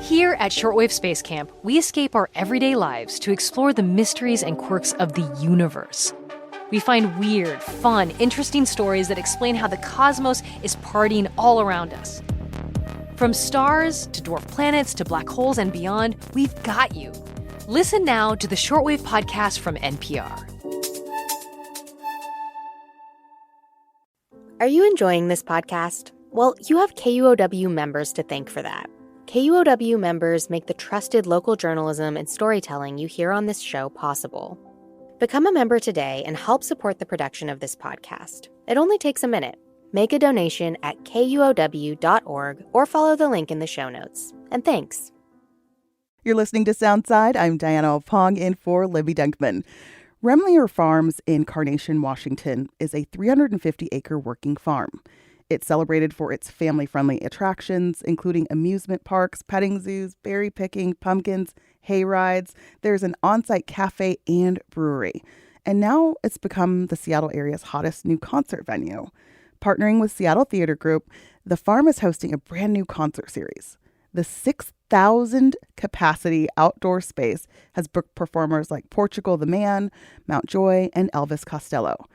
Here at Shortwave Space Camp, we escape our everyday lives to explore the mysteries and quirks of the universe. We find weird, fun, interesting stories that explain how the cosmos is partying all around us. From stars to dwarf planets to black holes and beyond, we've got you. Listen now to the Shortwave Podcast from NPR. Are you enjoying this podcast? Well, you have KUOW members to thank for that. KUOW members make the trusted local journalism and storytelling you hear on this show possible. Become a member today and help support the production of this podcast. It only takes a minute. Make a donation at KUOW.org or follow the link in the show notes. And thanks. You're listening to Soundside. I'm Diana Pong in for Libby Denkman. Remlinger Farms in Carnation, Washington is a 350-acre working farm. It's celebrated for its family-friendly attractions, including amusement parks, petting zoos, berry picking, pumpkins, hayrides. There's an on-site cafe and brewery. And now it's become the Seattle area's hottest new concert venue. Partnering with Seattle Theater Group, the farm is hosting a brand new concert series. The 6,000 capacity outdoor space has booked performers like Portugal the Man, Mount Joy, and Elvis Costello.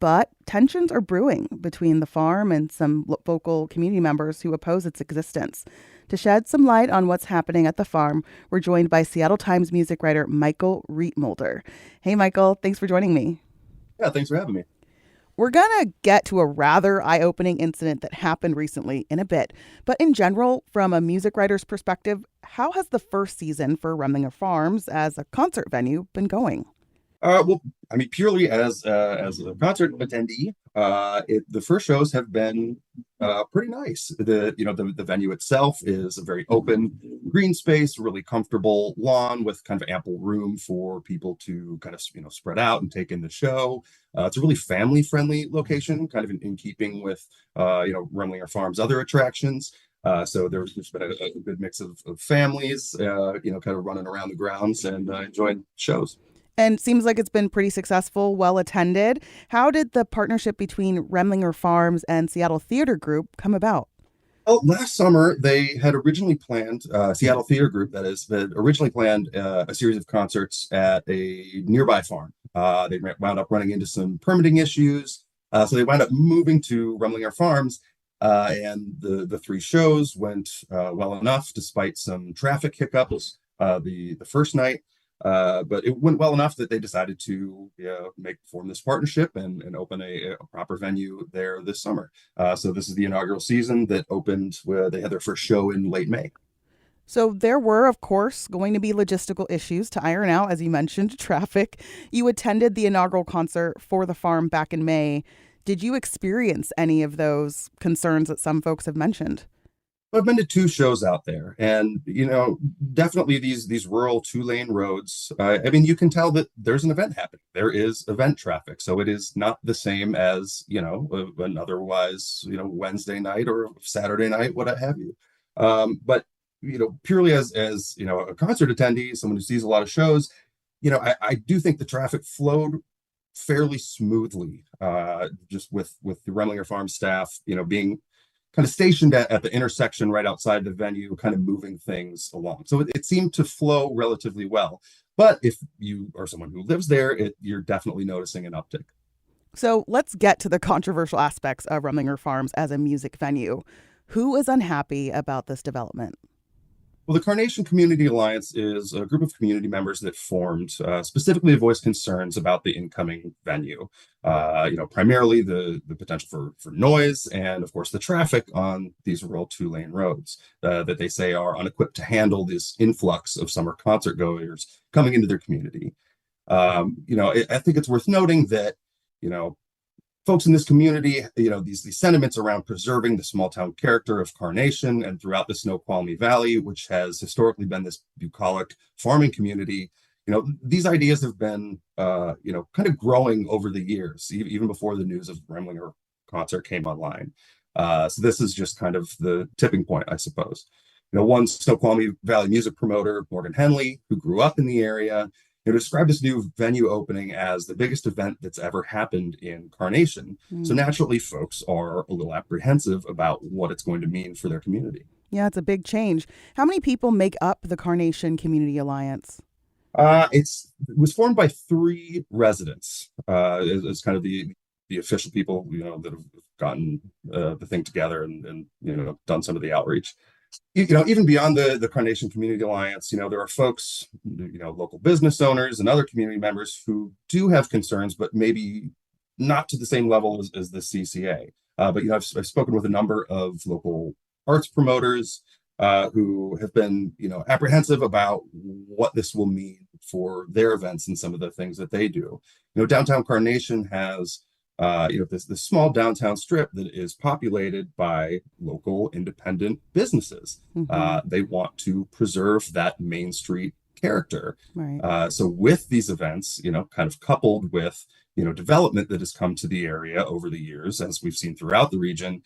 But tensions are brewing between the farm and some local community members who oppose its existence. To shed some light on what's happening at the farm, we're joined by Seattle Times music writer Michael Rietmulder. Hey, Michael, thanks for joining me. Yeah, thanks for having me. We're going to get to a rather eye-opening incident that happened recently in a bit. But in general, from a music writer's perspective, how has the first season for Remlinger Farms as a concert venue been going? Purely as a concert attendee, the first shows have been pretty nice. The venue itself is a very open green space, really comfortable lawn with kind of ample room for people to kind of spread out and take in the show. It's a really family-friendly location, kind of in keeping with Remlinger Farms' other attractions. So there's been a good mix of families, kind of running around the grounds and enjoying shows. And seems like it's been pretty successful, well attended. How did the partnership between Remlinger Farms and Seattle Theater Group come about? Well, last summer, they had originally planned, Seattle Theater Group, that is, had originally planned a series of concerts at a nearby farm. They wound up running into some permitting issues. So they wound up moving to Remlinger Farms. And the three shows went well enough, despite some traffic hiccups the first night. But it went well enough that they decided to form this partnership and open a proper venue there this summer. So this is the inaugural season that opened where they had their first show in late May. So there were, of course, going to be logistical issues to iron out, as you mentioned, traffic. You attended the inaugural concert for the farm back in May. Did you experience any of those concerns that some folks have mentioned? I've been to two shows out there, and definitely these rural 2-lane roads. You can tell that there's an event happening. There is event traffic, so it is not the same as an otherwise Wednesday night or Saturday night, what have you. But purely as a concert attendee, someone who sees a lot of shows, I do think the traffic flowed fairly smoothly, just with the Remlinger Farm staff, being kind of stationed at the intersection right outside the venue, kind of moving things along. So it seemed to flow relatively well. But if you are someone who lives there, you're definitely noticing an uptick. So let's get to the controversial aspects of Remlinger Farms as a music venue. Who is unhappy about this development? Well, the Carnation Community Alliance is a group of community members that formed specifically to voice concerns about the incoming venue. Primarily the potential for noise and, of course, the traffic on these rural 2-lane roads that they say are unequipped to handle this influx of summer concert goers coming into their community. I think it's worth noting that, folks in this community, these sentiments around preserving the small town character of Carnation and throughout the Snoqualmie Valley, which has historically been this bucolic farming community, these ideas have been, kind of growing over the years, even before the news of Remlinger concert came online. So this is just kind of the tipping point, I suppose. One Snoqualmie Valley music promoter, Morgan Henley, who grew up in the area, described this new venue opening as the biggest event that's ever happened in Carnation. So naturally, folks are a little apprehensive about what it's going to mean for their community. Yeah, it's a big change. How many people make up the Carnation Community Alliance? It was formed by three residents, as kind of the official people, that have gotten the thing together and done some of the outreach. Even beyond the Carnation Community Alliance, there are folks, local business owners and other community members who do have concerns, but maybe not to the same level as the CCA. But I've spoken with a number of local arts promoters who have been, apprehensive about what this will mean for their events and some of the things that they do. Downtown Carnation has this small downtown strip that is populated by local independent businesses. They want to preserve that Main Street character. Right. So with these events, kind of coupled with, development that has come to the area over the years, as we've seen throughout the region,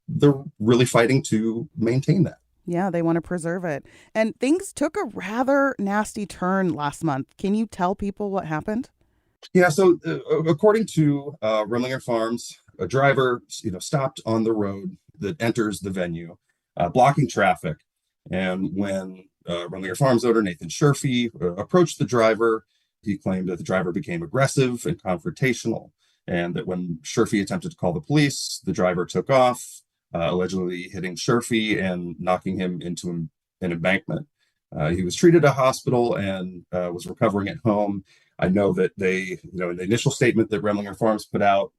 they're really fighting to maintain that. Yeah, they want to preserve it. And things took a rather nasty turn last month. Can you tell people what happened? Yeah, so according to Remlinger Farms, a driver, stopped on the road that enters the venue, blocking traffic. And when Remlinger Farms owner Nathan Sherfy approached the driver, he claimed that the driver became aggressive and confrontational, and that when Sherfy attempted to call the police, the driver took off, allegedly hitting Sherfy and knocking him into an embankment. He was treated at a hospital and was recovering at home. I know that they, in the initial statement that Remlinger Farms put out,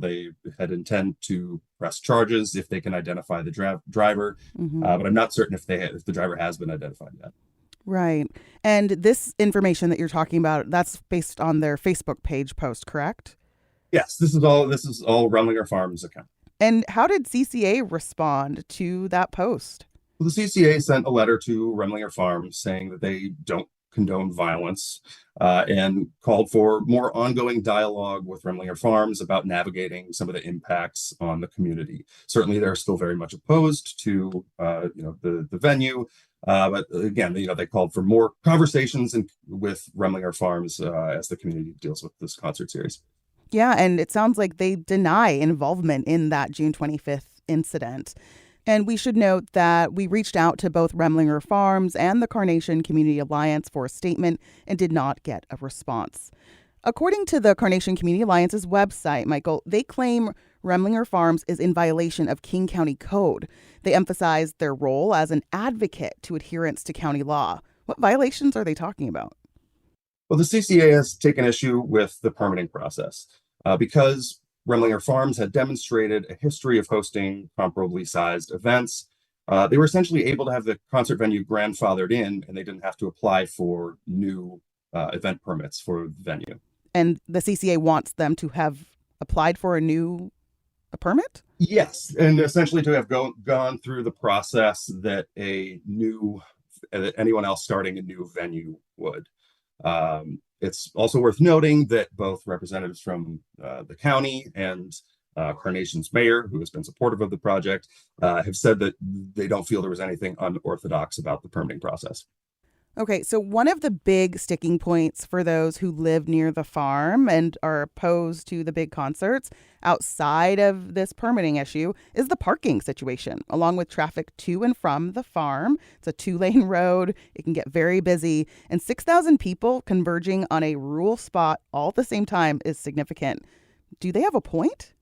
they had intent to press charges if they can identify the driver, but I'm not certain if the driver has been identified yet. Right. And this information that you're talking about, that's based on their Facebook page post, correct? Yes, this is all Remlinger Farms account. And how did CCA respond to that post? Well, the CCA sent a letter to Remlinger Farms saying that they don't condone violence and called for more ongoing dialogue with Remlinger Farms about navigating some of the impacts on the community. Certainly, they're still very much opposed to the venue, but again, they called for more conversations with Remlinger Farms as the community deals with this concert series. Yeah, and it sounds like they deny involvement in that June 25th incident. And we should note that we reached out to both Remlinger Farms and the Carnation Community Alliance for a statement and did not get a response. According to the Carnation Community Alliance's website, Michael, they claim Remlinger Farms is in violation of King County Code. They emphasize their role as an advocate to adherence to county law. What violations are they talking about? Well, the CCA has taken issue with the permitting process because Remlinger Farms had demonstrated a history of hosting comparably sized events. They were essentially able to have the concert venue grandfathered in, and they didn't have to apply for new event permits for the venue. And the CCA wants them to have applied for a permit? Yes, and essentially to have gone through the process that anyone else starting a new venue would. It's also worth noting that both representatives from the county and Carnation's mayor, who has been supportive of the project, have said that they don't feel there was anything unorthodox about the permitting process. Okay, so one of the big sticking points for those who live near the farm and are opposed to the big concerts outside of this permitting issue is the parking situation, along with traffic to and from the farm. It's a 2-lane road. It can get very busy. And 6,000 people converging on a rural spot all at the same time is significant. Do they have a point?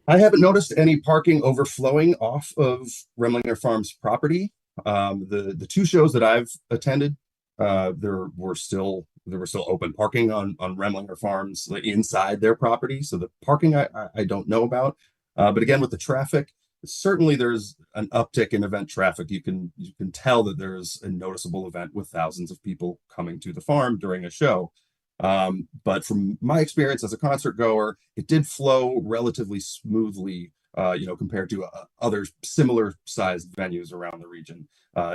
I haven't noticed any parking overflowing off of Remlinger Farms property. The two shows that I've attended, there were still open parking on Remlinger Farms inside their property. So the parking I don't know about. But again, with the traffic, certainly there's an uptick in event traffic. You can tell that there's a noticeable event with thousands of people coming to the farm during a show. But from my experience as a concert goer, it did flow relatively smoothly, compared to other similar sized venues around the region,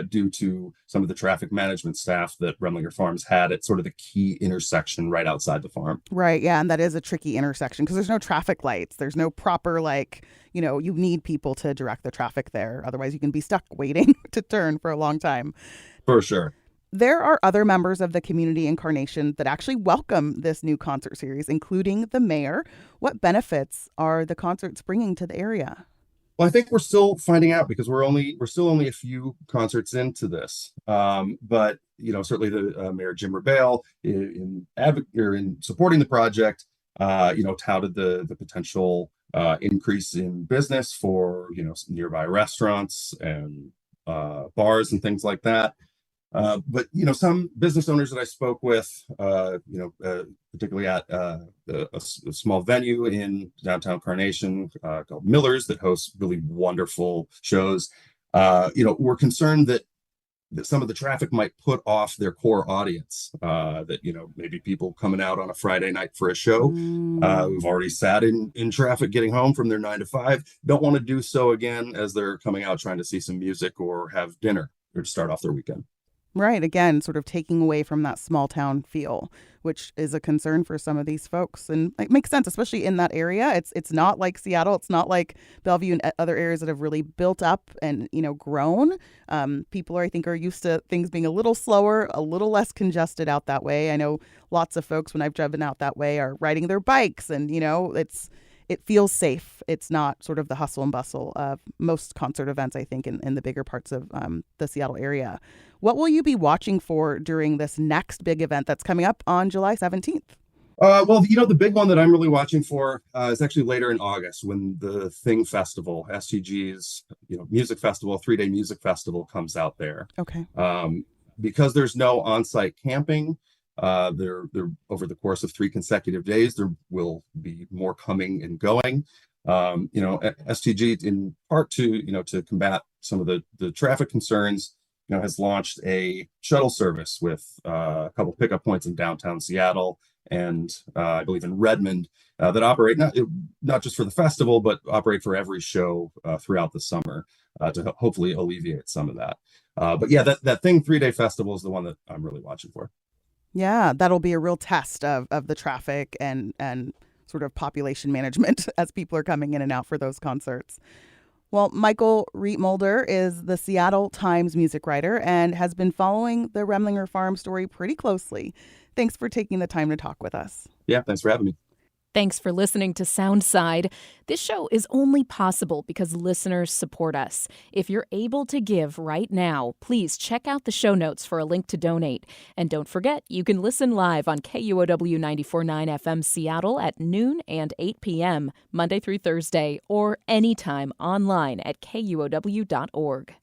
due to some of the traffic management staff that Remlinger Farms had at sort of the key intersection right outside the farm. Right. Yeah. And that is a tricky intersection because there's no traffic lights. There's no proper, you need people to direct the traffic there. Otherwise, you can be stuck waiting to turn for a long time. For sure. There are other members of the community in Carnation that actually welcome this new concert series, including the mayor. What benefits are the concerts bringing to the area? Well, I think we're still finding out because we're still only a few concerts into this. But certainly the Mayor Jim Rebale in supporting the project, touted the potential increase in business for nearby restaurants and bars and things like that. But some business owners that I spoke with, particularly at a small venue in downtown Carnation called Miller's that hosts really wonderful shows, were concerned that some of the traffic might put off their core audience. That maybe people coming out on a Friday night for a show, who've already sat in traffic getting home from their 9 to 5, don't want to do so again as they're coming out trying to see some music or have dinner or to start off their weekend. Right. Again, sort of taking away from that small town feel, which is a concern for some of these folks. And it makes sense, especially in that area. It's not like Seattle. It's not like Bellevue and other areas that have really built up and, grown. People I think are used to things being a little slower, a little less congested out that way. I know lots of folks when I've driven out that way are riding their bikes and, it feels safe. It's not sort of the hustle and bustle of most concert events, I think, in the bigger parts of the Seattle area. What will you be watching for during this next big event that's coming up on July 17th? Well, the big one that I'm really watching for is actually later in August when the Thing Festival, STG's, music festival, 3-day music festival comes out there. Okay. Because there's no on-site camping, there over the course of 3 consecutive days, there will be more coming and going. STG, in part to combat some of the traffic concerns, has launched a shuttle service with a couple pickup points in downtown Seattle and I believe in Redmond that operate not just for the festival, but operate for every show throughout the summer to hopefully alleviate some of that. But yeah, that Thing 3-day festival is the one that I'm really watching for. Yeah, that'll be a real test of the traffic and sort of population management as people are coming in and out for those concerts. Well, Michael Rietmulder is the Seattle Times music writer and has been following the Remlinger Farms story pretty closely. Thanks for taking the time to talk with us. Yeah, thanks for having me. Thanks for listening to Soundside. This show is only possible because listeners support us. If you're able to give right now, please check out the show notes for a link to donate. And don't forget, you can listen live on KUOW 94.9 FM Seattle at noon and 8 p.m., Monday through Thursday, or anytime online at KUOW.org.